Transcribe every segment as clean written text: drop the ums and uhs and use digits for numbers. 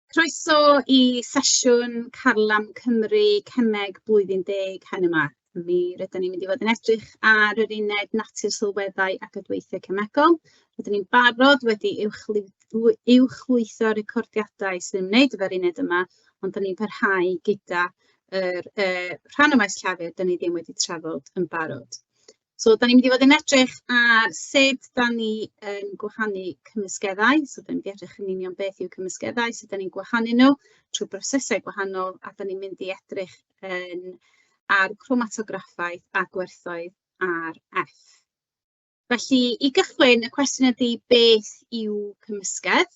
Croeso i sesiwn Carlam Cymru Cemeg blwyddyn 10 hyn yma. Mi rydyn ni'n mynd i fod yn edrych ar yr uned natur sylweddau ac adweithiau cemegol. Rydyn ni'n barod wedi uwchlwytho recordiadau sy'n ymwneud efo'r uned yma, ond da ni'n parhau gyda rhan o maes llafur da ni ddim wedi trafod yn barod. So, da ni'n mynd i fod yn edrych ar sut da ni yn gwahanu cymysgeddau. So, da ni'n mynd i edrych yn union beth yw cymysgeddau, sut da ni'n gwahanu nhw trwy brosesau gwahanol, a da ni'n mynd i edrych ar chromatograffaeth a gwerthoedd RF. Felly, i gychwyn, y cwestiwn ydy beth yw cymysgedd?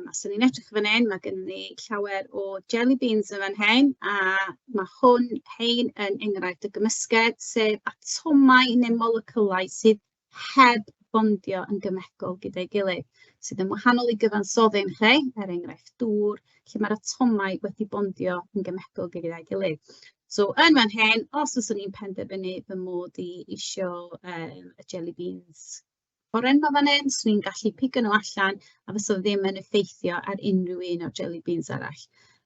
Os ni'n edrych fan hyn, mae gennym ni llawer o jelly beans yn fan hyn, a mae hein yn enghraifft o gymysgedd, sef atomau neu moleculau sydd heb bondio yn gymegol gyda'i gilydd, sydd yn wahanol i gyfansoddi'n chi, enghraifft dŵr, lle mae'r atomau wedi bondio yn gymegol gyda'i gilydd. So, yn fan hyn, os oes ni'n penderfynu fy mod i isio y jelly beans oren ma fan hyn, so ni'n gallu pigo nhw allan a fysa ddim yn effeithio ar unrhyw un o'r jelly beans arall.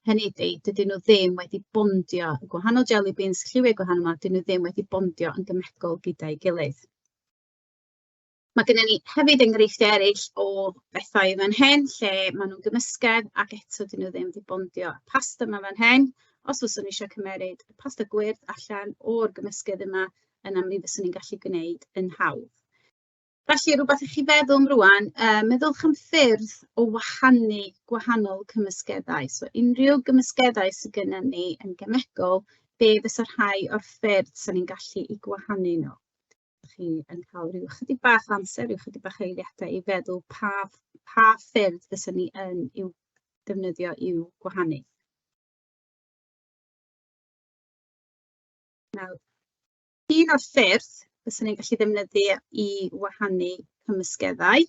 Hynny ydy, dydyn nhw ddim wedi bondio, y gwahanol jelly beans, lliwiau gwahanol yma, dydyn nhw ddim wedi bondio yn gymegol gyda'i gilydd. Mae gennym ni hefyd enghreifftiau eraill o bethau fan hyn, lle maen nhw'n gymysgedd ac eto dydyn nhw ddim wedi bondio. Pasta yma fan hyn, os fyswn ni eisiau cymeryd y pasta gwyrdd allan o'r gymysgedd yma, yna mi fyswn ni'n gallu gwneud yn hawdd. Felly, rhywbeth i chi feddwl am rwan, meddylch am ffyrdd o wahanu gwahanol cymysgeddau. So, unrhyw gymysgeddau sydd gennym ni yn gemegol, be fysa rhai o'r ffyrdd sy'n ni'n gallu i gwahanu nhw. Chi yn cael rhyw chydig bach amser, rhyw chydig bach eiliadau i feddwl pa ffyrdd fysa ni yn i'w defnyddio i'w gwahanu. Nawr, un o'r ffyrdd fysa ni'n gallu defnyddio i wahanu cymysgeddau.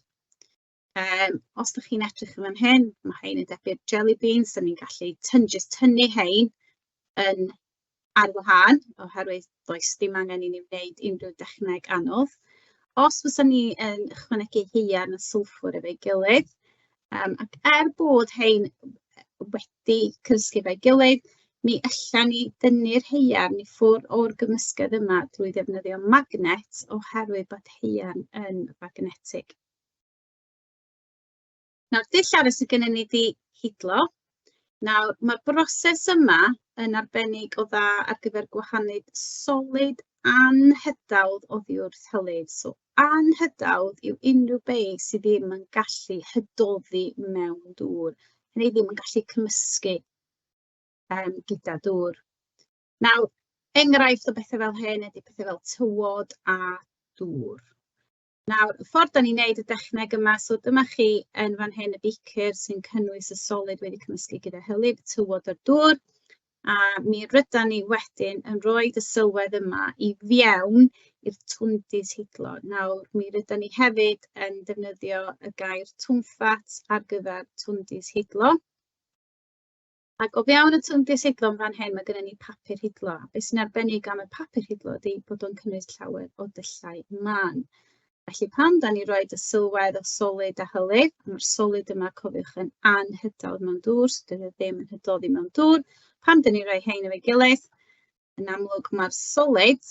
Os ydych chi'n edrych yn fan hyn, mae hein yn debyg jelly beans, da ni'n gallu tynnu hein ar wahân, oherwydd does dim angen i ni wneud unrhyw dechneg anodd. Os fysa ni yn ychwanegu haearn a sylffwr efo'i gilydd, ac bod hein wedi cysgu efo'i gilydd, mi allan ni dynnu'r haearn i ffwrdd o'r gymysgedd yma drwy ddefnyddio magnet oherwydd bod haearn yn magnetig. Nawr, dull arall sydd gennym ni ydi hidlo. Nawr, mae'r broses yma yn arbennig o dda ar gyfer gwahanu solid anhydawdd oddi wrth hylif. So, anhydawdd yw unrhyw beth sydd ddim yn gallu hydoddi mewn dŵr. Hynny ddim yn gallu cymysgu gyda dŵr. Nawr, enghraifft o bethau fel hyn ydy pethau fel tywod a dŵr. Nawr, y ffordd da ni'n gwneud y dechneg yma, so dyma chi yn fan hyn y beaker sy'n cynnwys y solid wedi cymysgu gyda hylif, tywod o'r dŵr, a mi rydan ni wedyn yn rhoi y sylwedd yma i fewn i'r twndys hidlo. Nawr, mi rydan ni hefyd yn defnyddio y gair twmffat ar gyfer twndys hidlo. Ac o fewn y twndys hidlo yn fan hyn, mae gennym ni papur hidlo. Beth sy'n arbennig am y papur hidlo ydy bod o'n cynnwys llawer o dyllau man. Felly pan da ni roi y sylwedd o solid a hylif, mae'r solid yma cofiwch yn anhydawdd mewn dŵr, so dydyn nhw ddim yn hydoddi mewn dŵr. Pan da ni roi hein efo'i gilydd, yn amlwg mae'r solid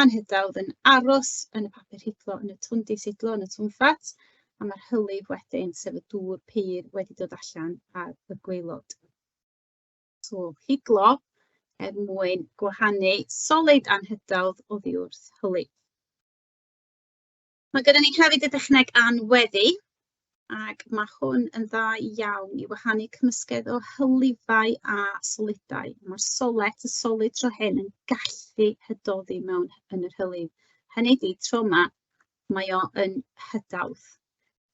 anhydawdd yn aros yn y papur hidlo, yn y twndys hidlo, yn y twmffat, a mae'r hylif wedyn, sef y dŵr pur wedi dod allan ar y gwaelod. So, hidlo mwyn gwahanu solid anhydawdd oddi wrth hylif. Mae gennym ni hefyd y dechneg anweddu, ac mae hwn yn dda iawn i wahanu cymysgedd o hylifau a solidau. Mae'r y solid tro hyn yn gallu hydoddi mewn yn yr hylif. Hynny ydy, tro yma, mae o yn hydawdd.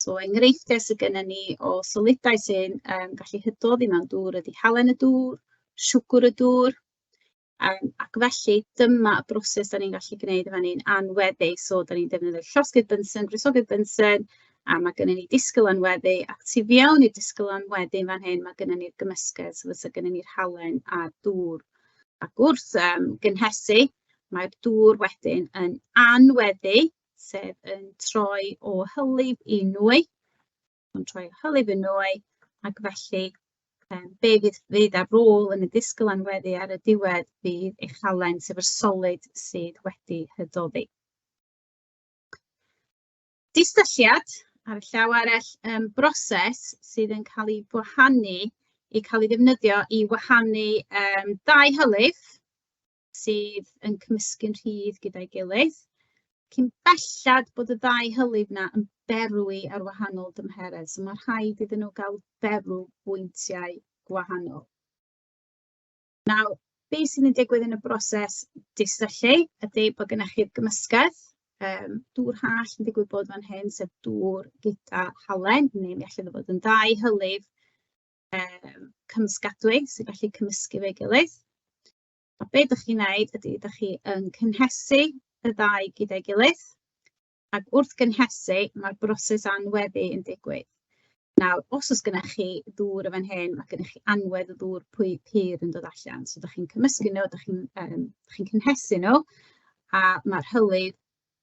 So, enghreifftiau sydd gennym ni o solidau sy'n gallu hydoddi mewn dŵr ydy halen y dŵr, siwgr y dŵr, ac felly dyma y broses da ni'n gallu gwneud efo ni'n anweddu. So, da ni'n defnyddio llosgi'r bynsen, grysogi'r bynsen, a mae gennym ni disgyl anweddu, ac tu fewn i'r disgyl anweddu fan hyn, mae gennym ni'r gymysgedd, so fysa gennym ni'r halen a'r dŵr. Ac wrth gynhesu, mae'r dŵr wedyn yn anweddu, sef yn troi o hylif i nwy. Yn troi o hylif i nwy, ac felly be fydd ar ôl yn y disgyl anweddu ar y diwedd fydd eich halen sef yr solid sydd wedi hydoddi. Distylliad, ar y llaw arall, broses sydd yn cael ei wahanu i cael ei ddefnyddio i wahanu dau hylif sydd yn cymysgu'n rhydd gyda'i gilydd, cyn bellad bod y ddau hylif yna yn berwi ar wahanol dymheredd. So mae rhaid iddyn nhw gael berw bwyntiau gwahanol. Nawr, beth sydd yn digwydd yn y broses distyllu ydy bod gennych chi'r gymysgedd. Dŵr hall yn digwydd bod fan hyn, sef dŵr gyda halen, neu mi allai fod yn ddau hylif cymysgadwy sy'n gallu cymysgu fe'i gilydd. A be ydych chi'n gwneud ydy ydych chi yn cynhesu y ddau gyda'i gilydd, ac wrth gynhesu mae'r broses anweddu yn digwydd. Nawr, os oes gennych chi ddŵr y fan hyn, mae gennych chi anwedd o ddŵr pur yn dod allan. So ydych chi'n cymysgu nhw, ydych chi'n cynhesu nhw, a mae'r hylif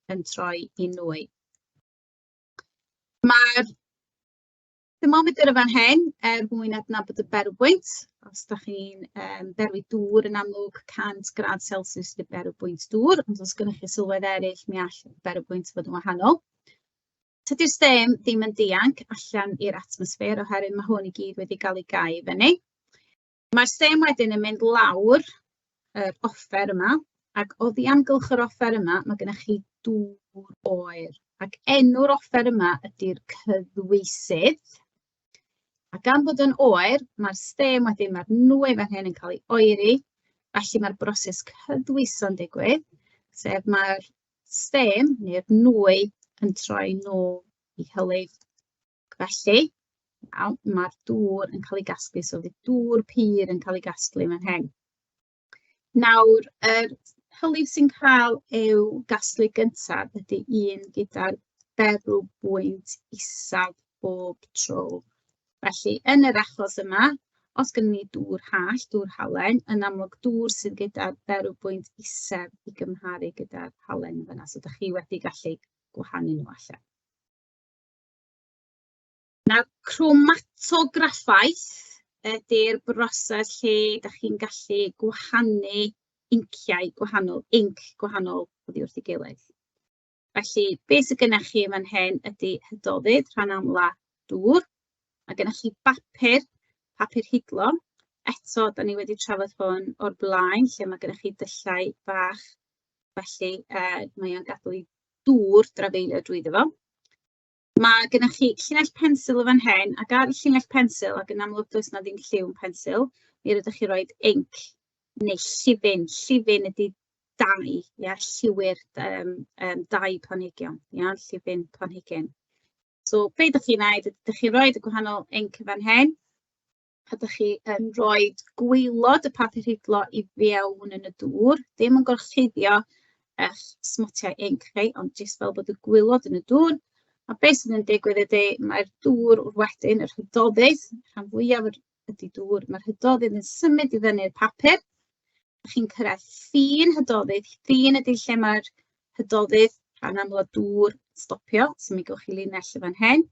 yn troi i nwy. Mae'r thermometr y fan hyn mwyn adnabod y berwbwynt. Os ydych chi'n berwi dŵr yn amlwg 100 grad Celsius ydy'r berwbwynt dŵr, ond os gennych chi sylwedd eraill, mi all y berwbwynt fod yn wahanol. Tydi'r stem ddim yn dianc allan i'r atmosffer oherwydd mae hwn i gyd wedi cael ei gau i fyny. Mae'r stem wedyn yn mynd lawr yr offer yma, ac oddi amgylch yr offer yma, mae gennych chi dŵr oer. Ac enw'r offer yma ydy'r cyddwysydd. A gan bod yn oer, mae'r stem wedyn, mae'r nwy fan hyn yn cael ei oeri, felly mae'r broses cydwyso'n digwydd, sef mae'r stem neu'r nwy yn troi nôl i hylif. Felly, mae'r dŵr yn cael ei gasglu, so fydd dŵr pur yn cael ei gasglu fan hyn. Nawr, yr hylif sy'n cael i'w gasglu gyntaf ydy un gyda'r berw bwynt isaf bob tro. Felly, yn yr achos yma, os gynnu ni dŵr hall, dŵr halen, yn amlwg dŵr sydd gyda'r berw bwynt isaf i gymharu gyda'r halen yna. So, ydych chi wedi gallu gwahanu nhw allan. Nawr, chromatograffaeth ydy'r broses lle ydych chi'n gallu gwahanu inciau gwahanol, inc gwahanol oddi wrth ei gilydd. Felly, beth sydd gennych chi fan hyn ydy hydoddydd rhan amla dŵr. Mae gennych chi papur hidlo. Eto, da ni wedi trafod hwn o'r blaen, lle mae gennych chi dyllau bach. Felly, mae o'n gadael i dŵr drafeilio drwyddo fo. Mae gennych chi llinell pensil o fan hyn, ac ar y llinell pensil, ac yn amlwg does na ddim lliw yn pensil, mi rydych chi roed inc neu llifyn. Llifyn ydy dau, lliwyr dau planhigion, llifyn planhigyn. So, be ydych chi'n gwneud? Ydych chi'n rhoi y gwahanol inc fan hyn. Ydych chi yn rhoi gwaelod y papur hidlo i fewn yn y dŵr. Dim yn gorchuddio eich smotiau inc chi, ond jyst fel bod y gwaelod yn y dŵr. A beth sydd yn digwydd ydy, mae'r dŵr wedyn, yr hydoddydd, rhan fwyaf ydy dŵr, mae'r hydoddydd yn symud i fyny'r papur. Ydych chi'n cyrraedd ffin hydoddydd. Ffin ydy lle mae'r hydoddydd rhan amlwg dŵr stopio, so mi gewch chi linell y fan hyn.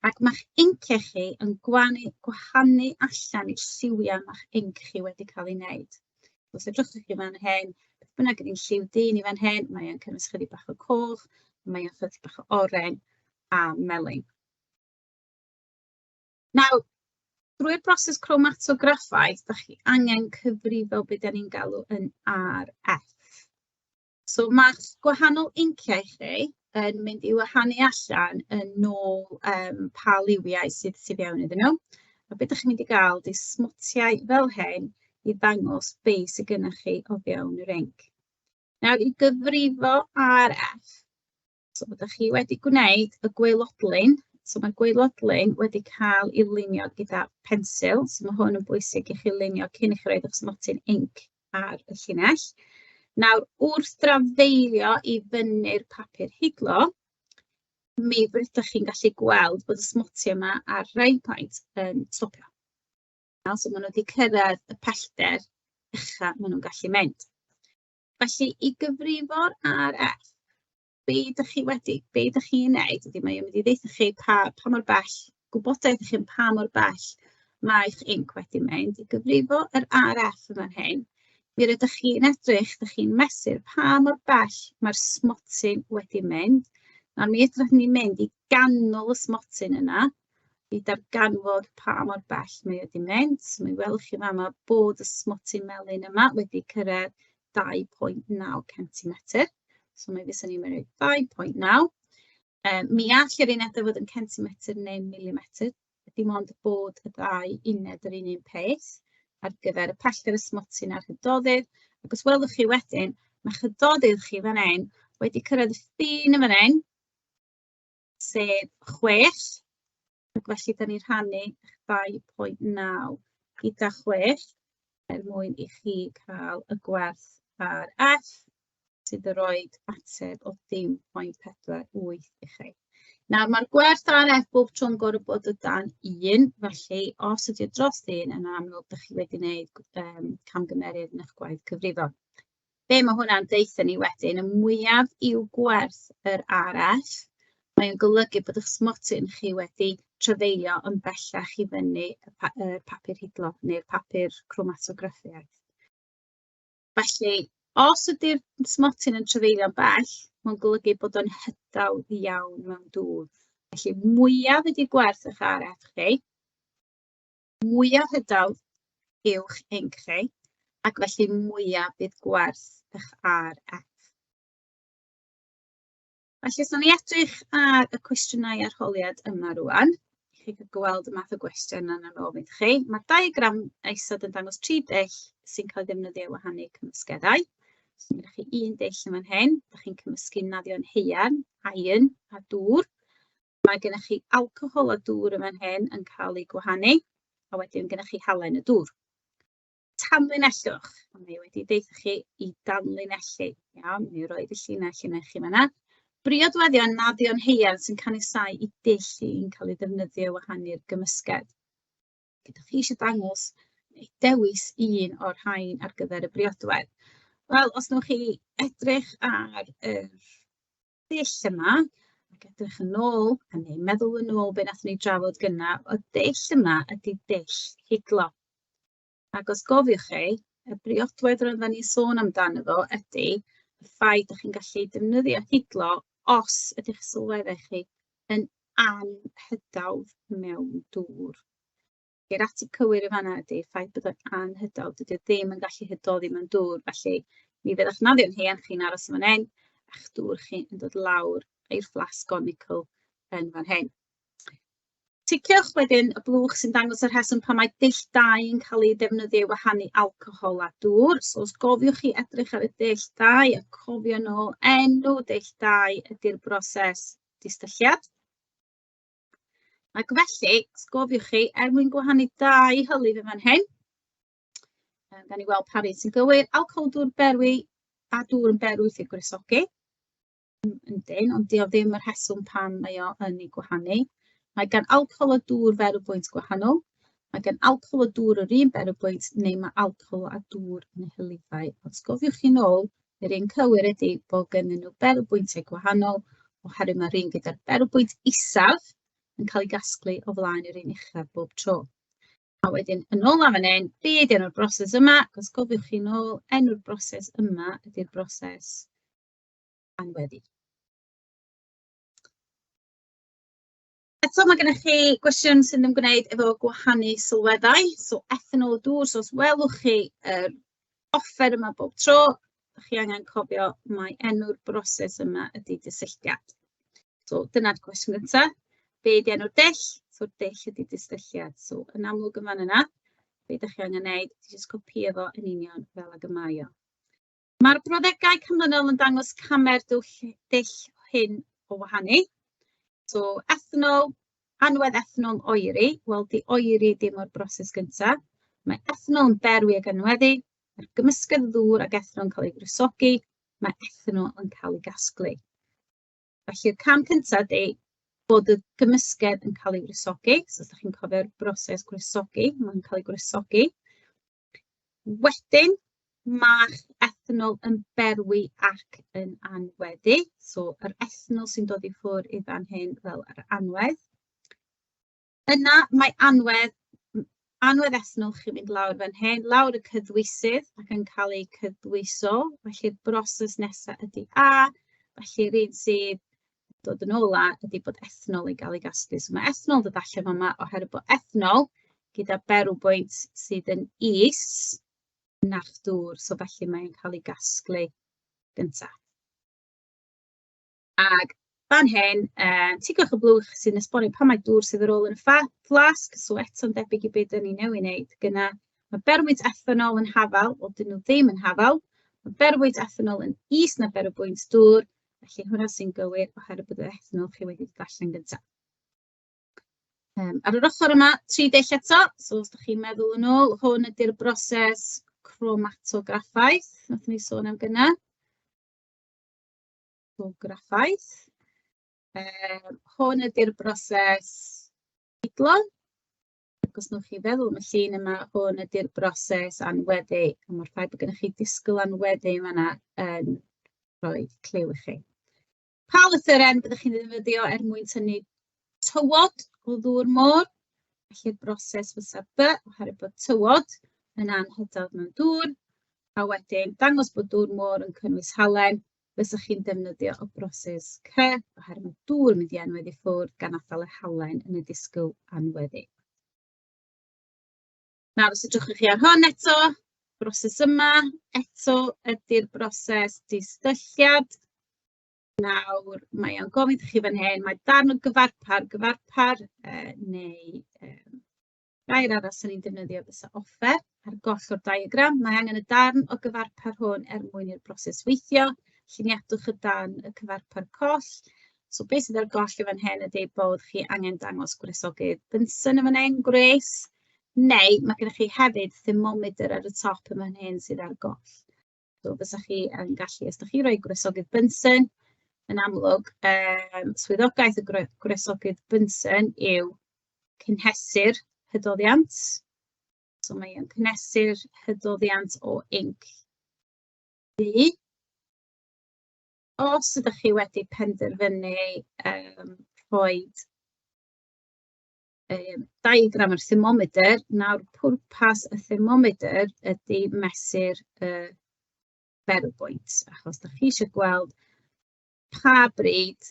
Ac mae'ch inciau chi yn gwahanu allan i'r lliwiau mae'ch inc chi wedi cael ei wneud. Os edrychwch chi fan hyn, beth bynnag ydy'n lliw dyn i fan hyn, mae o'n cynnwys chydig bach o coch, mae o'n chydig bach o oren a melyn. Nawr, drwy'r broses chromatograffaeth, ydych chi angen cyfrifo beth da ni'n galw yn RF. So mae'ch gwahanol inciau chi yn mynd i wahanu allan yn ôl pa liwiau sydd fewn iddyn nhw. A beth ydych chi'n mynd i gael ydy smotiau fel hyn i ddangos beth sydd gennych chi o fewn yr inc. Nawr, i gyfrifo RF, so ydych chi wedi gwneud y gwaelodlyn. So mae'r gwaelodlyn wedi cael ei lunio gyda pensil. So mae hwn yn bwysig i chi lunio cyn i chi roed eich smotyn inc ar y llinell. Nawr, wrth drafeilio i fyny'r papur hidlo, mi rydych chi'n gallu gweld bod y smotiau yma ar rai pwynt yn stopio. So maen nhw wedi cyrraedd y pellter ucha maen nhw'n gallu mynd. Felly, i gyfrifo'r RF, be ydych chi'n wneud ydy mae o'n mynd i ddeutha chi pa mor bell, gwybodaeth chi'n pa mor bell mae'ch inc wedi mynd i gyfrifo yr RF yma'n hyn. Mi rydych chi'n edrych, ydych chi'n mesur pa mor bell mae'r smotyn wedi mynd. Nawr mi ydych ni'n mynd i ganol y smotyn yna, i darganfod pa mor bell mae wedi mynd. So mi welwch chi fama bod y smotyn melyn yma wedi cyrraedd 2.9 cm. So mi fyswn ni'n mynd 2.9. Mi all yr unedau fod yn centimetr neu milimetr. Dim ond bod y ddau uned yr un peth ar gyfer y pellter y smotyn a'r hydodydd. Ac os welwch chi wedyn, mae hydodydd chi fan hyn wedi cyrraedd y ffin yn fan hyn, sef 6. Ac felly, da ni'n rhannu 2.9 gyda 6 mwyn i chi cael y gwerth ar F, sydd yn rhoi ateb o 0.48 i chi. Nawr, mae'r gwerth ar F bob tro'n gorfod bod o dan 1, felly os ydy o dros 1, yn amlwg ydych chi wedi gwneud camgymeriad yn eich gwaith cyfrifo. Be mae hwnna'n deutha ni wedyn, y mwyaf i'w gwerth yr RF, mae'n golygu bod eich smotyn chi wedi trafeilio yn bellach i fyny y papur hidlo neu'r papur chromatograffiaeth. Felly, os ydy'r smotyn yn trafeilio'n bell, mae'n golygu bod o'n hydawdd iawn mewn dŵr. Felly, mwyaf ydy gwerth eich RF chi, mwyaf hydawdd uwch inc chi, ac felly mwyaf bydd gwerth eich RF. Felly, os ni edrych ar y cwestiynau arholiad yma rwan, i chi gael gweld y math o gwestiwn yna'n ofyn chi. Mae'r diagram isod yn dangos 3 dull sy'n cael defnyddio wahanu cymysgeddau. So, gyda chi un dull yma'n hyn, da chi'n cymysgu naddion haearn, iron a dŵr. Mae gennych chi alcohol a dŵr yma'n hyn yn cael ei gwahanu, a wedyn gennych chi halen y dŵr. Tanlinellwch, mae wedi deitha chi i danlinellu. Iawn, mi roed y llinell yna chi fyna. Briodweddion naddion haearn sy'n canisau i dull sy'n cael ei ddefnyddio wahanu'r gymysgedd. Gyda chi eisiau dangos neu dewis un o'r rhain ar gyfer y briodwedd. Wel, os nwch chi edrych ar y dull yma, ac edrych yn ôl, neu meddwl yn ôl be nath ni drafod gynna, y dull yma ydy dull hidlo. Ac os gofiwch chi, y briodwedd roedden ni sôn amdano fo ydy y ffaith ydych chi'n gallu defnyddio hidlo os ydych sylweddau chi yn anhydawdd mewn dŵr. I'r ateb cywir y fanna ydy ffaith bod yn anhydawdd, dydy ddim yn gallu hydoddi mewn dŵr, felly mi fydd eich naddion haearn chi'n aros yn fan hyn, a'ch dŵr chi yn dod lawr i'r flas conical yn fan hyn. Ticiwch wedyn y blwch sy'n dangos yr rheswm pan mae dull 2 yn cael ei defnyddio i wahanu alcohol a dŵr. So os gofiwch chi edrych ar y dull 2 a cofio nôl enw dull 2 ydy'r broses distylliad. Ac felly, os gofiwch chi, mwyn gwahanu 2 hylif yn fan hyn, da ni weld pa un sy'n gywir, alcohol dŵr berwi a dŵr yn berwi wrth i gwresogi. Yndyn, ond di o ddim yr rheswm pan mae o yn ei gwahanu. Mae gan alcohol a dŵr ferwbwynt gwahanol. Mae gan alcohol a dŵr yr un berwbwynt neu mae alcohol a dŵr yn y hylifau. Os gofiwch chi nôl, yr un cywir ydy bod gennyn nhw berwbwyntiau gwahanol oherwydd mae'r un gyda'r berwbwynt isaf yn cael ei gasglu o flaen yr un uchaf bob tro. A wedyn, yn ôl am fan hyn, be ydy enw'r broses yma? Os gofiwch chi nôl, enw'r broses yma ydy'r broses anweddu. Eto, mae gennych chi gwestiwn sy'n ymwneud efo gwahanu sylweddau. So, ethanol o dŵr. So, os welwch chi yr offer yma bob tro, ydych chi angen cofio mae enw'r broses yma ydy distylliad. So, dyna'r cwestiwn gyntaf. Be ydy enw'r dull? So, dull ydy distylliad. So, yn amlwg yma yna, be ydych chi angen gwneud? Jyst copio fo yn union fel ag y mae o. Mae'r brawddegau canlynol yn dangos camer dull hyn o wahanu. So, ethanol, anwedd ethanol oeri. Wel, di oeri dim o'r broses gyntaf. Mae ethanol yn berwi ag anweddu. Mae'r gymysgedd ddŵr ag ethanol yn cael ei gwresogi. Mae ethanol yn cael ei gasglu. Felly'r cam cyntaf ydy bod y gymysgedd yn cael ei gwresogi. So, os ydych chi'n cofio'r broses gwresogi, mae'n cael ei gwresogi. Wedyn, mae'r ethanol yn berwi ac yn anweddu. So, yr ethanol sy'n dod i ffwrdd i fan hyn fel yr anwedd. Yna, mae anwedd anwedd ethanol chi'n mynd lawr fan hyn, lawr y cydwisydd ac yn cael ei cydwiso. Felly'r broses nesaf ydy A. Felly'r un sydd dod yn ola ydy bod ethanol i gael ei gasglu. So mae ethanol dod allan yma oherwydd bod ethanol gyda berwbwynt sydd yn is na'r dŵr. So felly mae'n cael ei gasglu gyntaf. Ag fan hyn, tigwch y blwch sy'n esbonio pa mae dŵr sydd ar ôl yn y flasg. So eto'n debyg i beth ni newydd wneud. Gyna mae berwbwynt ethanol yn hafal, o dyn nhw ddim yn hafal. Mae berwbwynt ethanol yn is na berwbwynt dŵr. Felly hwnna sy'n gywir oherwydd bod y ethanol chi wedi dod allan gyntaf. Ar yr ochr yma, 3 dull eto. So os ydych chi'n meddwl yn ôl, hwn ydy'r broses chromatograffaeth. Nathon ni sôn am gyna. Graffaeth. Hwn ydy'r broses hidlo. Ac os nwch chi feddwl am y llun yma, hwn ydy'r broses anweddu. A mae'r ffaith bod gennych chi disgwyl anweddu yma yn rhoi cliw i chi. Pa lythyren byddwch chi'n ddefnyddio mwyn tynnu tywod o ddŵr môr? Felly'r broses fysa B, oherwydd bod tywod yn anhydol mewn dŵr. A wedyn, dangos bod dŵr môr yn cynnwys halen, fysach chi'n defnyddio o broses C, oherwydd mae dŵr yn mynd i anweddu ffwrdd gan adael y halen yn y disgwyl anweddu. Nawr, os ydych chi ar hon eto, broses yma, eto ydy'r broses disdylliad. Nawr, mae o'n gofyn chi fan hyn, mae darn o gyfarpar neu gair arall sy'n ni'n defnyddio fysa offer ar goll o'r diagram. Mae angen y darn o gyfarpar hwn mwyn i'r broses weithio. Lluniadwch y darn y cyfarpar coll. So beth sydd ar goll i fan hyn ydy bod chi angen dangos gwresogydd Bunsen yn fan hyn, gwres. Neu mae gennych chi hefyd thermometer ar y top yn fan hyn sydd ar goll. So fysa chi yn gallu, os ydych chi roi gwresogydd Bunsen, yn amlwg, swyddogaeth y gwresogydd Bunsen yw cynhesu'r hydoddiant. So mae yn cynhesu'r hydoddiant o inc D. Os ydych chi wedi penderfynu rhoi diagram yr thermometer, nawr pwrpas y thermometer ydy mesur y berwbwynt. Achos ydych chi eisiau gweld pa bryd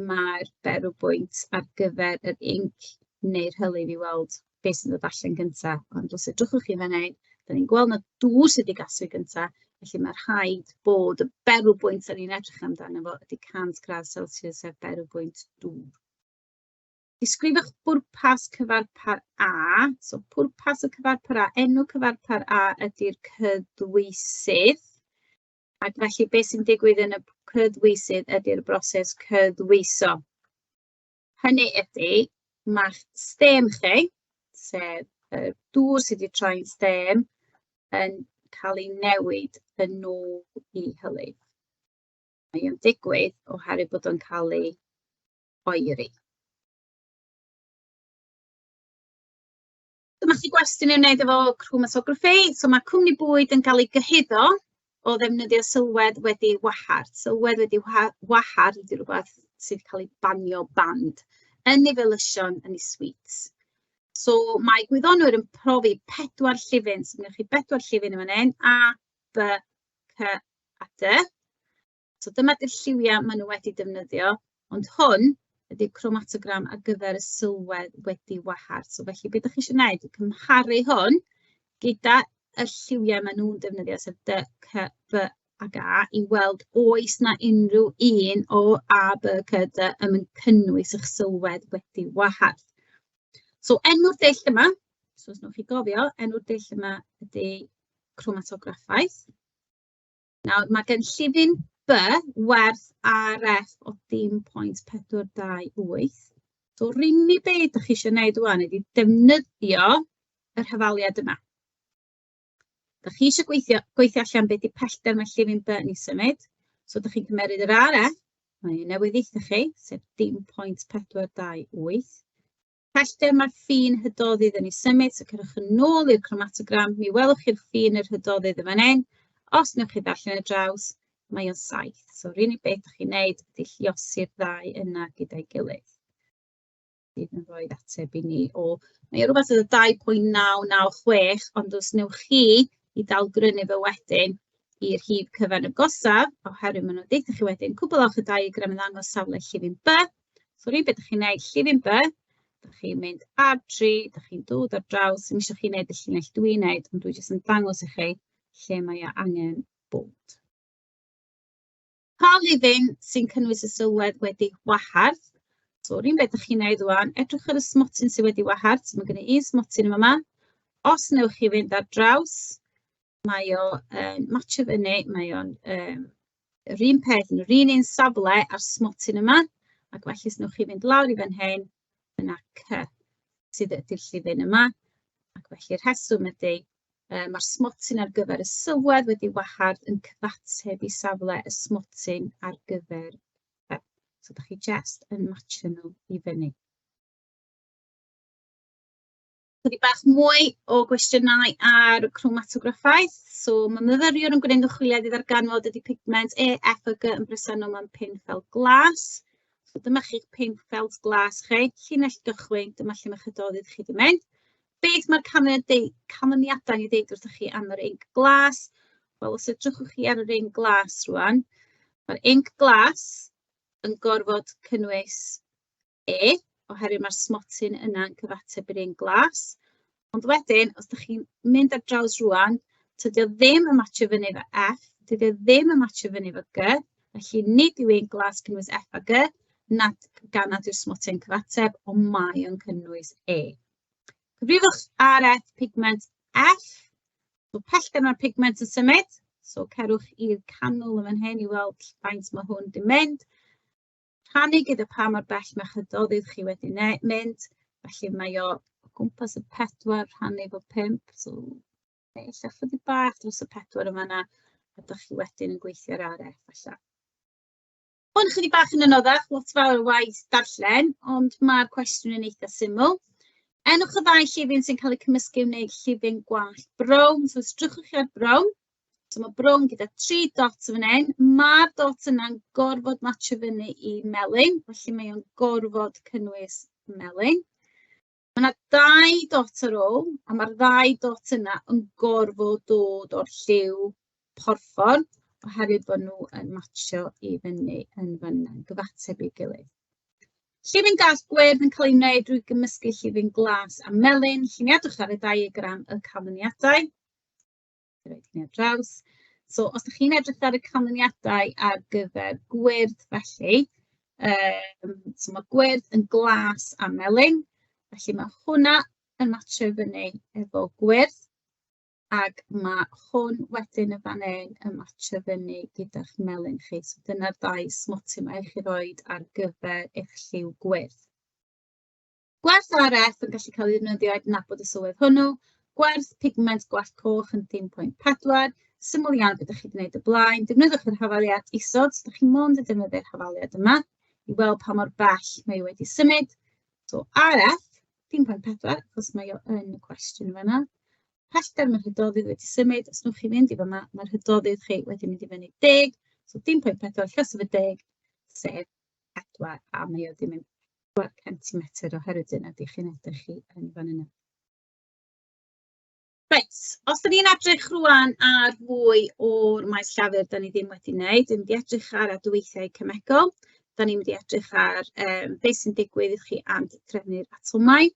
mae'r berwbwynt ar gyfer yr inc neu'r hylif i weld beth sy'n dod allan gyntaf. Ond os edrychwch chi fan hyn, da ni'n gweld na dŵr sydd wedi gasglu gyntaf, felly mae'r rhaid bod y berwbwynt da ni'n edrych amdano fo ydy 100 gradd Celsius sef berwbwynt dŵr. Disgrifwch bwrpas cyfarpar A. So pwrpas y cyfarpar A, enw cyfarpar A ydy'r cydwisydd. Ac felly beth sy'n digwydd yn y cydwisydd ydy'r broses cydwiso. Hynny ydy, mae'r stem chi, sef y dŵr sydd wedi troi'n stem, yn cael ei newid yn ôl i hylif. Mae o'n digwydd oherwydd bod o'n cael ei oeri. Dyma chi gwestiwn i'w wneud efo chromatography. So mae cwmni bwyd yn cael ei gyhuddo o ddefnyddio sylwedd wedi wahard. Sylwedd wedi wahard ydy rhywbeth sydd cael ei banio band yn ei felusion yn ei sweets. So mae gwyddonwyr yn profi 4 llifyn. So mae chi 4 llifyn yn fan hyn, A, B, C a D. So dyma di'r lliwiau maen nhw wedi defnyddio, ond hwn ydy chromatogram ar gyfer y sylwedd wedi wahard. So felly beth ydych chi eisiau gwneud yw cymharu hwn gyda y lliwiau maen nhw'n defnyddio, sef D, C, B ac A, i weld oes na unrhyw un o A, B, C, D yn cynnwys eich sylwedd wedi wahard. So enw'r dull yma, so os nwch chi gofio, enw'r dull yma ydy chromatograffaeth. Nawr mae gen llifyn B werth RF o 0.428. So yr unig beth ydych chi eisiau gwneud rwan ydy defnyddio yr hyfaliad yma. Ydych chi eisiau gweithio allan beth ydy pellter mae llifyn B yn ei symud. So ydych chi'n cymeryd yr RF, mae'n newydd eithaf chi, sef 0.428. Pellter mae'r ffin hydoddydd yn ei symud, so cerwch yn ôl i'r chromatogram, mi welwch chi'r ffin yr hydoddydd yn fan hyn. Os nwch chi ddarllen y draws, mae o'n 7. So yr unig beth ydych chi'n gwneud ydy lluosi'r ddau yna gyda'i gilydd. sydd yn rhoi ateb i ni o... Mae rhywbeth oedd 2.996, ond os newch chi i dalgrynu fe wedyn i'r hyd cyfan agosaf, oherwydd maen nhw'n deitha chi wedyn, cwblwch y diagram yn ddangos safle llifin B. So, rhywbeth ydych chi'n gwneud llifin B, ydych chi'n mynd ar 3, ydych chi'n dod ar draws, ddim eisiau chi wneud y llinell dwi'n wneud, ond dwi jyst yn dangos i chi lle mae angen bod. Pa lifin sy'n cynnwys y sylwedd wedi wahardd. So, rhywun beth ydych chi'n gwneud rwan, edrych ar y smotyn sydd wedi wahardd. So, mae gen i un smotyn yma. Os newch chi fynd ar draws, mae o'n matcho fyny, mae o'n yr un peth yn yr un safle ar smotyn yma. Ac felly, os newch chi fynd lawr i fan hyn, yna C sydd ydy'r llifin yma. Ac felly'r rheswm ydy, mae'r smotyn ar gyfer y sylwedd wedi wahardd yn cyfateb i safle y smotyn ar gyfer E. So, ydych chi just yn matcho nhw i fyny. Chydig bach mwy o gwestiynau ar chromatograffaeth. So, mae myfyriwr yn gwneud ymchwiliad i ddarganfod ydy pigment E, F a G yn bresennol mewn pinfel glas. So, dyma chi'ch pinfel glas chi. Llinell gychwyn, dyma lle mae chydoedd chi wedi mynd. Beth mae'r canlyniadau yn ei ddeud wrthych chi am yr inc glas? Wel, os edrychwch chi ar yr inc glas rwan, mae'r inc glas yn gorfod cynnwys E, oherwydd mae'r smotyn yna'n cyfateb i'r inc glas. Ond wedyn, os ydych chi'n mynd ar draws rwan, tydi o ddim yn matcho fyny efo F, tydi o ddim yn matcho fyny efo G, felly nid yw inc glas cynnwys F a G, gan nad yw'r smotyn cyfateb, ond mae o'n cynnwys E. Cyfrifwch ar F pigment F. So, pellter mae'r pigment yn symud. So, cerwch i'r canol yn fan hyn i weld faint mae hwn wedi mynd. Rhannu gyda pa mor bell mae chydoedd chi wedi mynd. Felly mae o gwmpas y 4 rhannu efo 5. So, eich chydig bach dros y 4 yma yna. Ydych chi wedyn yn gweithio ar F allan. Hwn chydig bach yn anoddach, lot fawr o waith darllen, ond mae'r cwestiwn yn eitha syml. Enwch y ddau llifin sy'n cael eu cymysgu wneud llifin gwallt brown. So, ysdrychwch chi ar brown. So, mae brown gyda 3 dots fan hyn. Mae'r dots yna'n gorfod matcho fyny i melyn. Felly, mae o'n gorfod cynnwys melyn. Mae yna 2 dot ar ôl, a mae'r 2 dot yna yn gorfod dod o'r lliw porffor, oherwydd bod nhw yn matcho i fyny yn fyny, gyfateb i'i gilydd. Llifin gas gwyrdd yn cael ei wneud drwy gymysgu llifin glas a melyn. Chi'n edrych ar y diagram y canlyniadau. So, os ydych chi'n edrych ar y canlyniadau ar gyfer gwyrdd felly, so mae gwyrdd yn glas a melyn. Felly mae hwnna yn matcho fyny efo gwyrdd. Ac mae hwn wedyn y fan hyn yn matcho fyny gyda'ch melyn chi. So, dyna'r 2 smotyn mae chi roed ar gyfer eich lliw gwyrdd. Gwerth RF yn gallu cael ei ddefnyddio i adnabod y sylwedd hwnnw. Gwerth pigment gwallt coch yn 10.4. Syml iawn beth ydych chi wedi gwneud y blaen. Defnyddiwch yr hafaliad isod. So, ydych chi mond yn defnyddio'r hafaliad yma i weld pa mor bell mae wedi symud. So, RF 10.4, achos mae o yn y cwestiwn yma. Pellter mae'r hydoedd wedi symud. Os nwch chi mynd i fyma, mae'r hydoedd chi wedi mynd i fyny 10. So, 10.4 llos efo 10, sef 4, a mae o wedi mynd 4 cm oherwydd yna ydych chi'n edrych chi yn fan yna. Reit, os da ni'n edrych rwan ar fwy o'r maes llafur da ni ddim wedi wneud, da ni wedi edrych ar adweithiau cemegol, da ni'n wedi edrych ar beth sy'n digwydd i chi am drefnu'r atomau.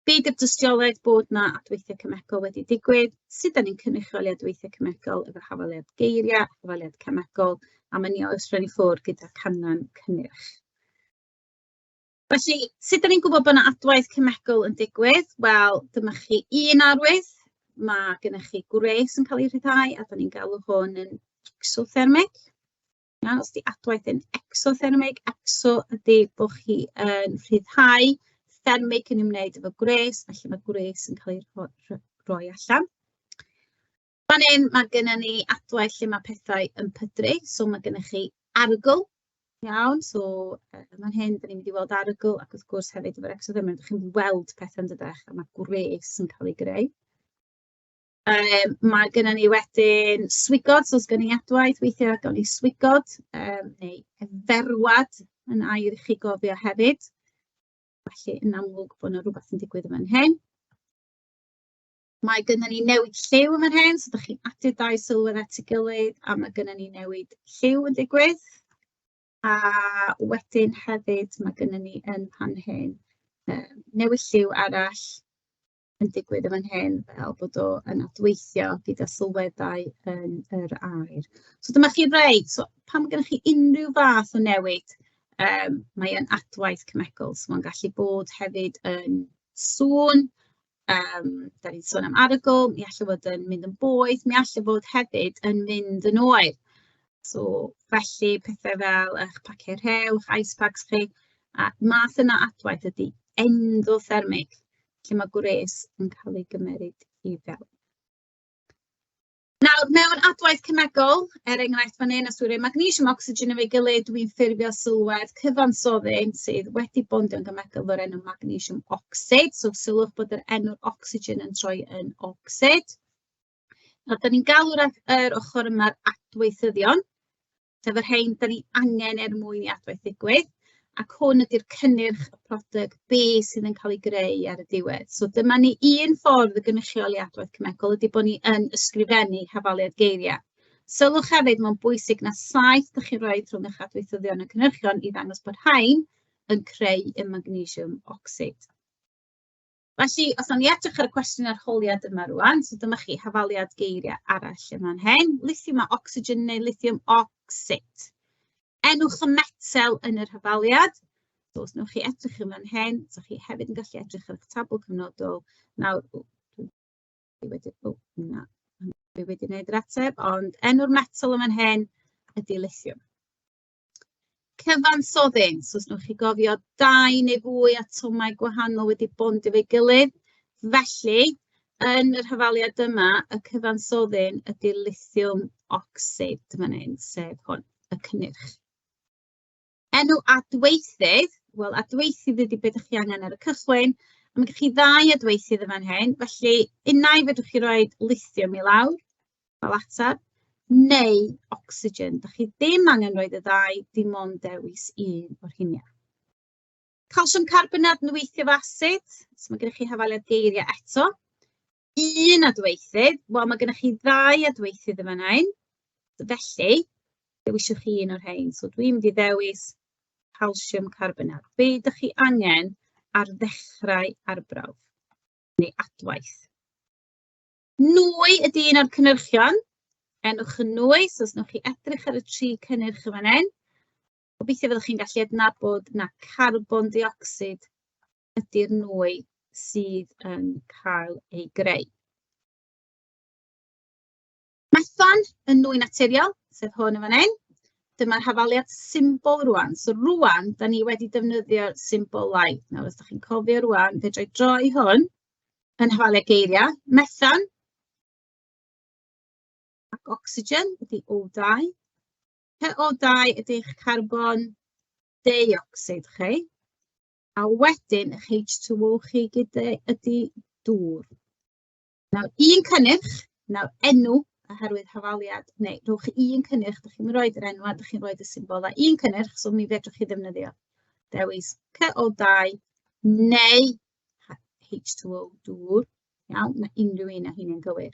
Byd y dystiolaeth bod yna adweithiau cemegol wedi digwydd, sut da ni'n cynrychioli adweithiau cemegol efo hafaliad geiriau, hafaliad cemegol, a mae ni oes rhan i ffwrdd gyda canran cynnyrch. Felly, sut da ni'n gwybod bod yna adwaith cemegol yn digwydd? Wel, dyma chi un arwydd. Mae gennych chi gwres yn cael ei rhyddhau, a da ni'n galw hwn yn exothermic. Os di adwaith yn exothermic, exo ydy bod chi yn rhyddhau, thermic yn ymwneud efo gwres, felly mae gwres yn cael ei roi allan. Fan hyn, mae gennym ni adwaith lle mae pethau yn pydru, so mae gennych chi arogl. Iawn, so fan hyn, da ni'n mynd i weld arogl, ac wrth gwrs hefyd efo'r exothermic, da chi'n weld pethau'n dydech, a mae gwres yn cael ei greu. Mae gennym ni wedyn swigod, so os gen i adwaith, weithiau gawn ni swigod, neu ferwad yn air i chi gofio hefyd. Felly, yn amlwg bod yna rhywbeth yn digwydd yn fan hyn. Mae gynnon ni newid lliw yn fan hyn, so ydych chi'n adio 2 sylwedd at ei gilydd, a mae gynnon ni newid lliw yn digwydd. A wedyn hefyd, mae gynnon ni yn fan hyn newid lliw arall yn digwydd yn fan hyn, fel bod o yn adweithio gyda sylweddau yn yr aer. So dyma chi reid, so pan mae gennych chi unrhyw fath o newid, mae yn adwaith cemegol, so mae'n gallu bod hefyd yn sŵn, da ni'n sôn am arogl, mi allai fod yn mynd yn boeth, mi allai fod hefyd yn mynd yn oer. So felly pethau fel eich paciau rhew, eich ice packs chi, a math yna adwaith ydy endothermic, lle mae gwres yn cael ei gymeryd i fewn. Nawr, mewn adwaith cemegol, enghraifft fan hyn, os dwi'n rhoi magnesium oxygen efo'i gilydd, dwi'n ffurfio sylwedd cyfansoddyn sydd wedi bondio'n gemegol o'r enw magnesium oxide. So, sylwch bod yr enw'r oxygen yn troi yn oxide. Nawr, da ni'n galw'r ochr yma'r adweithyddion. Sef yr rhain, da ni angen mwyn i adwaith ddigwydd. Ac hwn ydy'r cynnyrch y product B sydd yn cael ei greu ar y diwedd. So dyma ni un ffordd o gynrychioli adwaith cemegol ydy bod ni yn ysgrifennu hafaliad geiriau. Sylwch hefyd mae'n bwysig na saith ydych chi'n rhoi rhwng eich adweithyddion y cynhyrchion i ddangos bod rhain yn creu y magnesium oxide. Felly, os ni edrych ar y cwestiwn arholiad yma rwan, so dyma chi hafaliad geiriau arall yma'n hyn, lithium a oxygen neu lithium oxide. Enwch y metel yn yr hafaliad. So, os nwch chi edrych yn fan hyn, so chi hefyd yn gallu edrych ar eich tabl cyfnodol. Nawr, dwi wedi gwneud yr ateb, ond enw'r metel yn fan hyn ydy lithium. Cyfansoddyn, so os nwch chi gofio 2 neu fwy atomau gwahanol wedi bondio efo'i gilydd. Felly, yn yr hafaliad yma, y cyfansoddyn ydy lithium oxide, fan hyn, sef hwn, y cynnyrch. Enw adweithydd, wel adweithydd ydy beth ydych chi angen ar y cychwyn, a mae gen chi 2 adweithydd yn fan hyn, felly unau fedrwch chi roi lithium i lawr, fel atab, neu oxygen. Dych chi ddim angen rhoi y 2, dim ond dewis un o'r hynny. Calsiwm carbonat yn weithio efo asid, so mae gennych chi hafaliad geiriau eto. Un adweithydd, wel mae gennych chi 2 adweithydd yn fan hyn, felly dewisiwch chi un o'r rhain. So dwi'n mynd i ddewis calsiwm carbonat. Be ydych chi angen ar ddechrau arbrawf neu adwaith? Nwy ydy un o'r cynnyrchion. Enwch y nwy, so os nwch chi edrych ar y 3 cynnyrch yn fan hyn, gobeithio fyddwch chi'n gallu adnabod na carbon dioxide ydy'r nwy sydd yn cael ei greu. Methan yn nwy naturiol, sef hwn yn fan hyn. Dyma'r hafaliad symbol rwan. So rwan, da ni wedi defnyddio symbol light. Nawr, os ydych chi'n cofio rwan, fedrai droi hwn yn hafaliad geiriau. Methan ac oxygen ydy O2. O2 ydy'ch carbon dioxide chi. A wedyn eich H2O chi ydy dŵr. Nawr, un cynnyrch, nawr enw, oherwydd hafaliad, neu rhowch chi un cynnyrch, ydych chi'n rhoi yr enw, ydych chi'n rhoi y symbol a un cynnyrch, so mi fedrwch chi ddefnyddio. Dewis CO2 neu H2O dŵr. Iawn, na unrhyw un o hynny'n gywir.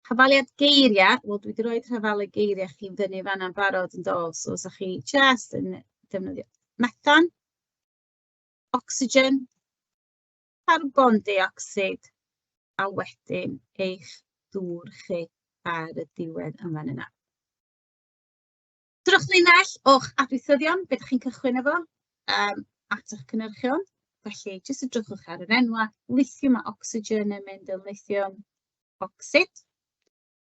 Hafaliad geiriau, wel dwi wedi rhoi'r hafaliad geiriau chi'n fyny fan'na'n barod yn dod, so os ydych chi just yn defnyddio methan, oxygen, carbon dioxide, a wedyn eich dŵr chi ar y diwedd yn fan yna. Trwch linell o'ch adweithyddion, beth ydych chi'n cychwyn efo at eich cynhyrchion. Felly, jyst edrychwch ar yr enwa, lithium a oxygen yn mynd yn lithium oxide.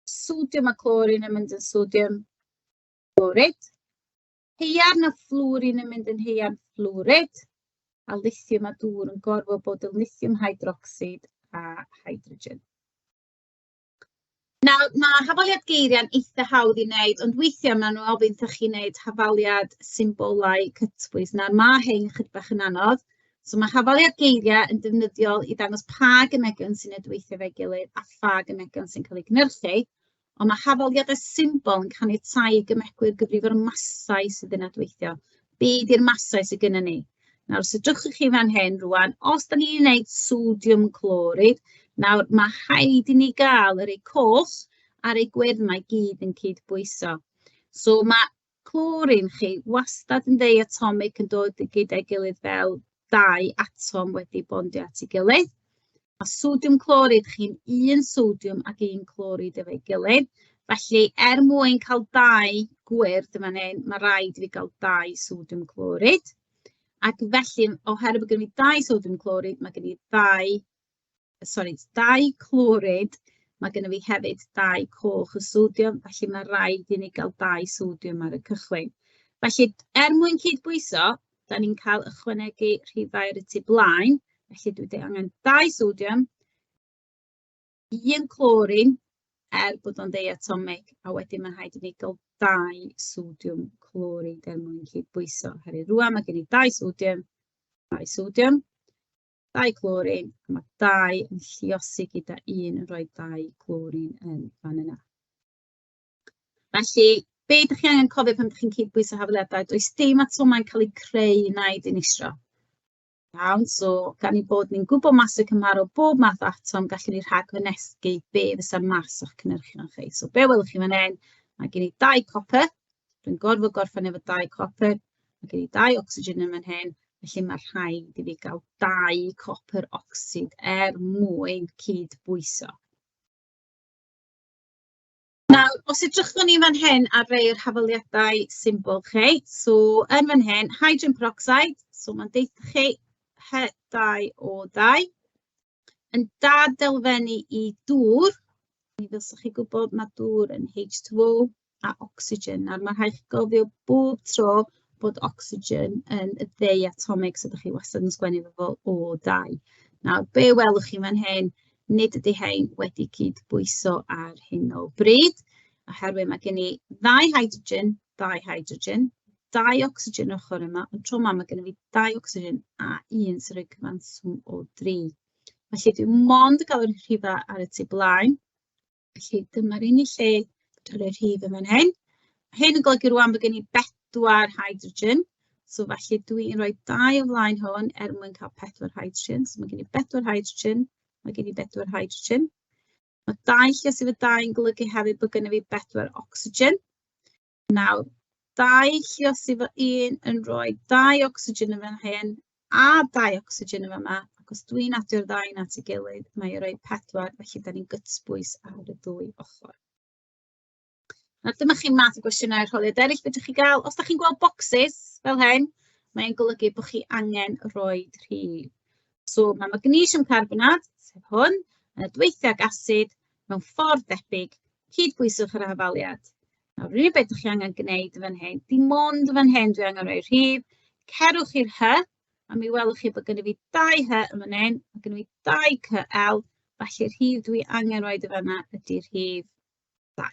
Sodium a clorin yn mynd yn sodium chlorid. Heian a fluorin yn mynd yn heian fluorid. A lithium a dŵr yn gorfod bod yn lithium hydroxide a hydrogen. Nawr, mae hafaliad geiriau'n eitha hawdd i wneud, ond weithiau maen nhw ofyn ydych chi'n wneud hafaliad symbolau cytbwys. Nawr, mae hein chydig bach yn anodd. So mae hafaliad geiriau yn defnyddiol i ddangos pa gymegion sy'n adweithio fe'i gilydd a pha gymegion sy'n cael ei gynhyrchu. Ond mae hafaliadau symbol yn caniatáu i gymegwyr gyfrif o'r masau sydd yn adweithio. Be ydy'r masau sydd gennym ni? Nawr, os ydwch chi fan hyn rwan, os da ni'n gwneud sodiwm clorid, nawr mae rhaid i ni gael yr ei coch a'r ei gwyrdd mae gyd yn cydbwyso. So mae clorin chi wastad yn diatomig yn dod gyda'i gilydd fel dau atom wedi bondio at ei gilydd. A sodiwm clorid chi'n un sodiwm ac un clorid efo'i gilydd. Felly, mwyn cael dau gwyrdd yma hyn, mae rhaid i fi gael dau sodiwm clorid. Ac felly, oherwydd bod gen i dau sodiwm clorid, mae gen i dau clorid, mae gen i fi hefyd dau coch y sodiwm, felly mae rhaid i ni gael dau sodiwm ar y cychwyn. Felly, mwyn cydbwyso, da ni'n cael ychwanegu rhifau ar y tu blaen. Felly, dwi wedi angen dau sodiwm, un clorin, bod o'n diatomig, a wedyn mae'n rhaid i ni gael dau sodiwm clorid mwyn cydbwyso. Herwydd rwan mae gen i dau sodiwm, dau clorin, a mae dau yn lluosi gyda un yn rhoi dau clorin yn fan yna. Felly, be ydych chi angen cofio pan ydych chi'n cydbwyso hafaliadau? Does dim atomau'n cael eu creu naid yn isro. Iawn, so gan i bod ni'n gwybod mas o cymharu bob math o atom, gallwn ni rhagfynesgu be fysa'r mas o'ch cynhyrchion chi. So be welwch chi fan hyn, mae gen i dau copper, dwi'n gorfod gorffen efo dau copper, mae gen i dau ocsigen yn fan hyn, felly mae rhaid i fi gael dau copper ocsid mwyn cydbwyso. Nawr, os edrychwn ni fan hyn ar rei'r hafaliadau symbol chi, so yn fan hyn, hydrogen peroxide, so mae'n deitha chi H2O2, yn dadelfennu i dŵr. Mi ddylsech chi gwybod mae dŵr yn H2O a ocsigen. Nawr mae rhaid chi gofio bob tro bod ocsigen yn ddiatomig, so ydych chi wastad yn sgwennu fel O2. Nawr, be welwch chi fan hyn, nid ydy hein wedi cydbwyso ar hyn o bryd, oherwydd mae gen i ddau hydrogen, dau ocsigen ochr yma, ond tro yma mae gen i fi dau ocsigen a un sy'n rhoi cyfanswm o 3. Felly dwi'n mond yn cael yr rhifau ar y tu blaen. Felly dyma'r unig lle gyda'r rhif yn fan hyn. Hyn yn golygu rwan bod gen i 4 hydrogen. So felly dwi'n rhoi 2 o flaen hwn mwyn cael 4 hydrogen. So mae gen i 4 hydrogen, mae gen i 4 hydrogen. Mae 2 lluos efo 2 yn golygu hefyd bod gen i fi 4 ocsigen. Nawr, 2 lluos efo 1 yn rhoi 2 ocsigen yn fan hyn a 2 ocsigen yn fan yma. Ac os dwi'n adio'r ddau at ei gilydd, mae e'n rhoi 4, felly da ni'n gytbwys ar y ddwy ochr. Nawr, dyma chi math o gwestiynau arholiad eraill fedrwch chi gael. Os da chi'n gweld bocsys fel hyn, mae'n golygu bod chi angen rhoi rhif. So, mae magnesium carbonat, sef hwn, yn adweithio ag asid mewn ffordd debyg, cydbwyswch yr hafaliad. Nawr, yr unig beth ydych chi angen gwneud fan hyn, dim ond fan hyn dwi angen rhoi rhif, cerwch i'r H, a mi welwch chi bod gen i fi 2 H yn fan hyn, a gen i fi 2 Cl, felly'r rhif dwi angen rhoi y fanna ydy'r rhif 2.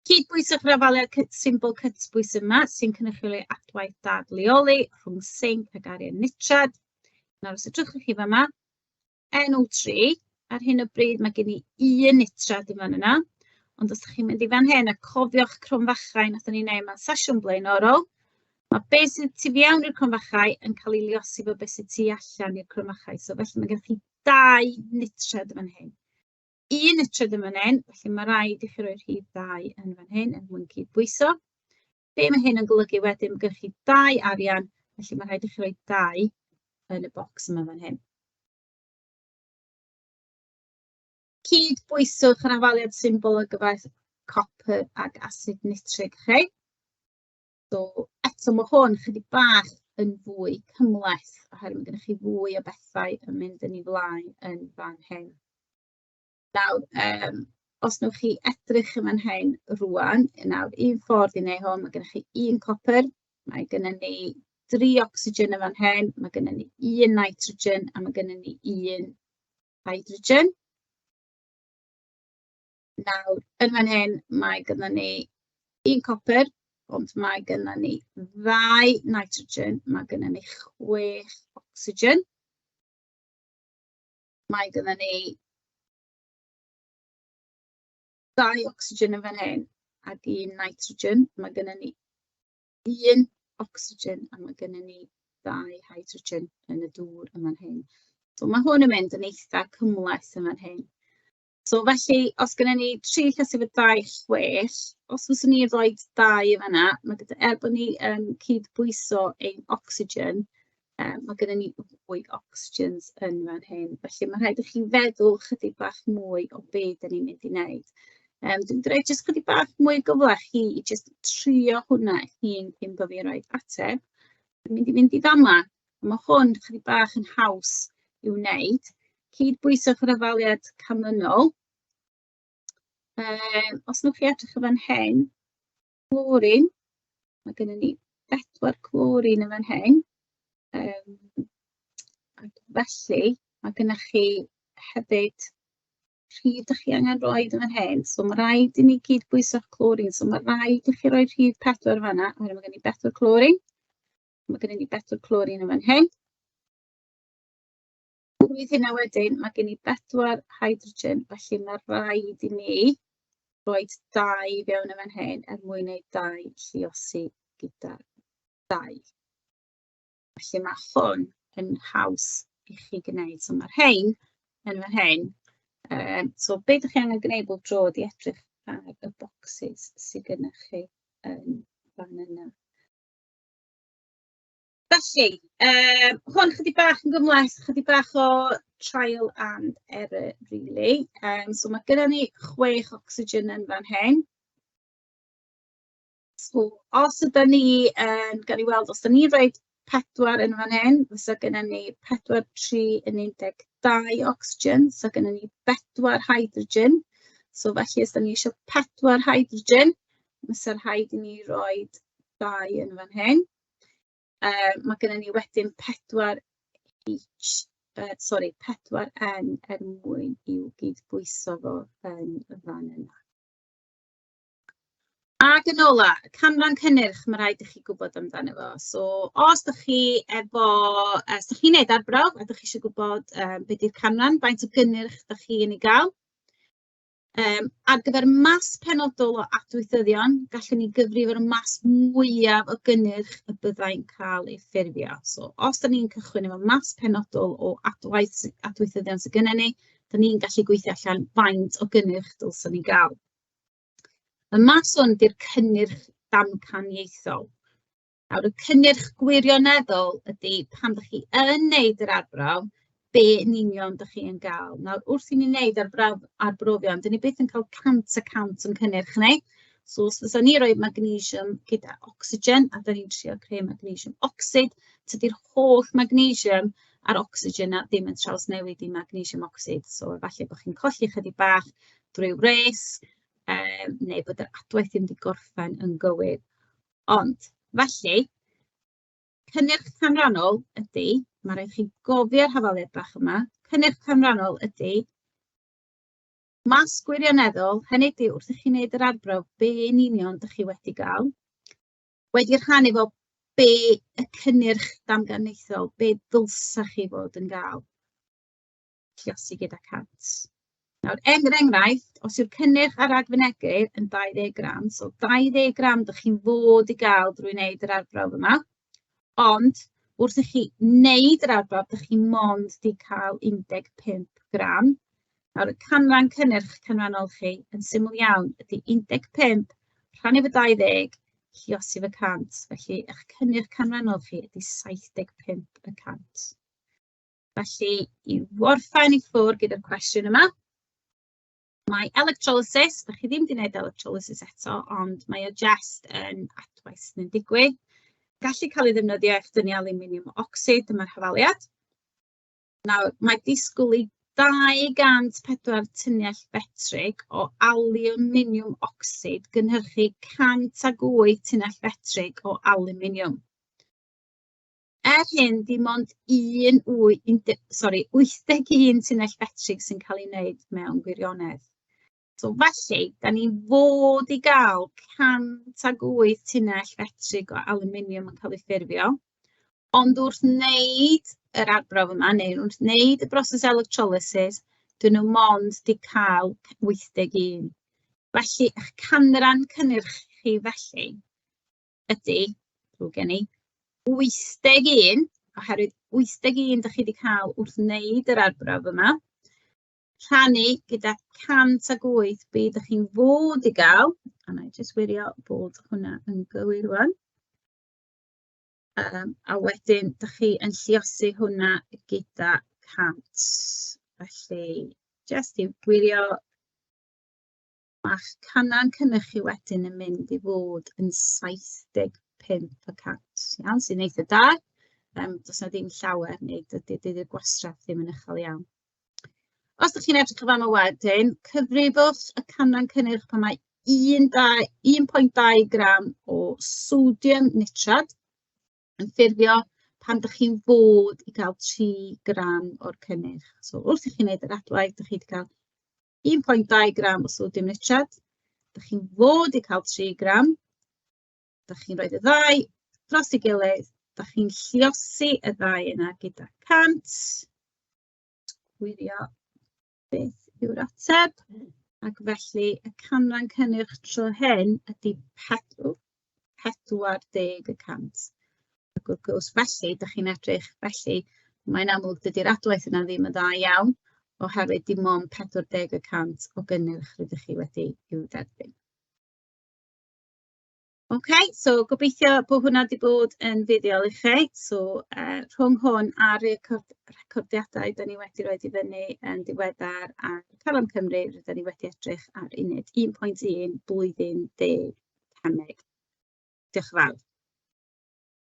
Cydbwyswch yr hafaliad symbol cytbwys yma, sy'n cynrychioli adwaith dadleoli rhwng zinc ac arian nitrad. Nawr, os edrychwch chi fan yma, NO3, ar hyn o bryd mae gen i 1 nitrad yn fan yna. Ond os ydych chi'n mynd i fan hyn a cofio'ch cronfachau nath ni wneud mewn sesiwn blaenorol, mae beth sydd tu fewn i'r cronfachau yn cael ei liosi fo beth sydd tu allan i'r cronfachau. So felly mae gen chi 2 nitrad yn fan hyn. 1 nitrad yn fan hyn, felly mae rhaid i chi roi'r rhif 2 yn fan hyn yn mwyn cydbwyso. Be mae hyn yn golygu wedyn, mae gen chi 2 arian, felly mae rhaid i chi roi 2 yn y bocs yma fan hyn. Cydbwyswch yr hafaliad symbol o gyfer copr ac asid nitrig chi. So, eto mae hwn chydig bach yn fwy cymhleth, oherwydd mae gennych chi fwy o bethau yn mynd yn ei flaen yn fan hyn. Nawr, os nwch chi edrych yn fan hyn rwan, nawr, un ffordd i wneud hwn, mae gennych chi 1 copr, mae gennym ni 3 ocsigen yn fan hyn, mae gennym ni 1 nitrogen a mae gennym ni 1 hydrogen. Nawr, yn fan hyn, mae gennym ni 1 copr, ond mae gennym ni 2 nitrogen, mae gennym ni 6 ocsigen. Mae gennym ni 2 ocsigen yn fan hyn ac 1 nitrogen. Mae gennym ni 1 ocsigen a mae gennym ni 2 hydrogen yn y dŵr yma'n hyn. So mae hwn yn mynd yn eitha cymhleth yma'n hyn. So felly, os gennym ni 3 llysydd y 2, 6, os fyswn ni rhoi 2 i fan'na, mae gyda bod ni yn cydbwyso ein ocsigen, mae gennym ni 8 oxygens yn fan hyn. Felly mae rhaid i chi feddwl chydig bach mwy o beth dyn ni'n mynd i wneud. Dwi'n dweud jyst chydig bach mwy gyfle chi i jyst trio hwnna chi'n cyn bod fi'n rhoi ateb. Dwi'n mynd i fama. Mae hwn chydig bach yn haws i'w wneud. Cydbwyswch yr ofaliad canlynol. Os nwch chi edrych o fan hyn, clorin. Mae gennym ni 4 clorin yn fan hyn. Felly, mae gennych chi hefyd rhif ydych chi angen roed yn fan hyn. So mae rhaid i ni cydbwyso'ch clorin. So mae rhaid i chi roi rhif 4 fan'na. Mae gennym ni 4 clorin. Mae gennym ni 4 clorin yn fan hyn. Wyth hynna wedyn, mae gen i 4 hydrogen. Felly mae rhaid i ni roed 2 fewn yn fan hyn mwyn wneud 2 lluosi gyda 2. Felly mae hwn yn haws i chi gwneud. So mae'r hein yn fan hyn. So beth ydych chi angen gwneud bob tro ydi edrych ar y bocsys sydd gennych chi yn fan yna. Felly, hwn chydig bach yn gymleth, chydig bach o trial and error, really. So mae gennym ni 6 ocsigen yn fan hyn. So, os ydyn ni yn gael ei weld, os ydyn ni rhoi 4 yn fan hyn, fysa gennym ni 4, 3 yn 12 ocsigen, so gennym ni 4 hydrogen. So felly, os ydyn ni eisiau 4 hydrogen, fysa rhaid i ni roi 2 yn fan hyn. Mae gennym ni wedyn 4 N mwyn i'w gydbwyso fo yn y fan yna. Ac yn ola, canran cynnyrch mae rhaid i chi gwybod amdano fo. So, os ydych chi os ydych chi'n neud arbrawf a ydych chi eisiau gwybod beth yw'r canran, faint o gynnyrch ydych chi yn ei gael. Ar gyfer mas penodol o adweithyddion, gallwn ni gyfrif ar y mas mwyaf o gynnyrch y byddai'n cael ei ffurfio. So, os ydyn ni'n cychwyn efo mas penodol o adweithyddion sydd gennym ni, ydyn ni'n gallu gweithio allan faint o gynnyrch dylswn ni gael. Y mas hwn ydy'r cynnyrch damcaniaethol. Nawr, y cynnyrch gwirioneddol ydy pan ydych chi yn wneud yr arbrawf, be yn union ydych chi yn gael. Nawr, wrth i ni wneud arbrofion, dyn ni byth yn cael cant y cant yn cynnyrch ni. So, os fysa ni roi magnesium gyda ocsigen, a dyn ni'n trio creu magnesium ocsid, tydi'r holl magnesium a'r ocsigen a ddim yn trawsnewid i magnesium ocsid. So, efallai bod chi'n colli chydig bach drwy res, neu bod yr adwaith ddim wedi gorffen yn gywir. Ond, felly, cynnyrch canrannol ydy, mae rhaid chi gofio'r hafaliad bach yma, cynnyrch canrannol ydy, mas gwirioneddol, hynny ydy wrth i chi wneud yr arbrawf, be yn union ydych chi wedi gael, wedi rhannu fo be y cynnyrch damcaniaethol, be ddylsa chi fod yn gael. Lluosi gyda 100. Nawr, enghraifft, os yw'r cynnyrch ar agfynegydd yn 20 gram, so 20 gram ydych chi'n fod i gael drwy wneud yr arbrawf yma, ond wrth i chi wneud yr arbrawf, ydych chi mond wedi cael 15 gram. Nawr, y canran cynnyrch canrannol chi yn syml iawn ydy 15 rhannu fo 20, lluosi fo 100. Felly, eich cynnyrch canrannol chi ydy 75 y 100. Felly, i orffen i ffwrdd gyda'r cwestiwn yma, mae electrolysis, ydych chi ddim wedi gwneud electrolysis eto, ond mae o just yn adwaith sy'n digwydd. Gallu cael ei ddefnyddio eich dynnu aluminium ocsid, dyma'r hafaliad. Nawr, mae disgwyl i 204 tunnell fetrig o aluminium ocsid gynhyrchu 108 tunnell fetrig o aluminium. Hyn, dim ond 81 tunnell fetrig sy'n cael ei wneud mewn gwirionedd. So felly, da ni fod i gael 108 tunnell fetrig o aluminium yn cael ei ffurfio, ond wrth wneud yr arbrawf yma, neu wrth wneud y broses electrolysis, dyn nhw mond di cael 81. Felly, eich canran cynnyrch chi felly ydy drwy gen i 81, oherwydd 81 ydych chi wedi cael wrth wneud yr arbrawf yma. Rhannu gyda 108 beth ydych chi'n fod i gael, a na i jyst wirio bod hwnna yn gywir rwan. A wedyn, ydych chi yn lluosi hwnna gyda 100. Felly, jyst i wirio, mae'ch canran cynnych chi wedyn yn mynd i fod yn 75%. Iawn, sy'n eitha da. Does na ddim llawer, neu dydy'r gwastraff ddim yn uchel iawn. Os ydych chi'n edrych am y wedyn, cyfrifwch y canran cynnyrch pan mae 1.2 gram o sodium nitrad yn ffurfio pan ydych chi'n fod i gael 3 gram o'r cynnyrch. So, wrth i chi wneud yr adwaith, ydych chi wedi cael 1.2 gram o sodium nitrad. Ydych chi'n fod i cael 3 gram. Ydych chi'n rhoi y ddau dros ei gilydd. Ydych chi'n lluosi y ddau yna gyda 100. Gwirio beth yw'r ateb. Ac felly, y canran cynnyrch tro hyn ydy 40%. Ac wrth gwrs, felly, ydych chi'n edrych, felly, mae'n amlwg dydy'r adwaith yna ddim yn dda iawn, oherwydd dim ond 40% o gynnyrch rydych chi wedi i'w derbyn. OK, so gobeithio bod hwnna wedi bod yn fuddiol i chi. So, rhwng hwn a'r recordiadau da ni wedi rhoi i fyny yn diweddar ar Calam Cymru, rydyn ni wedi edrych ar uned 1.1 blwyddyn 10 Cemeg. Diolch yn fawr.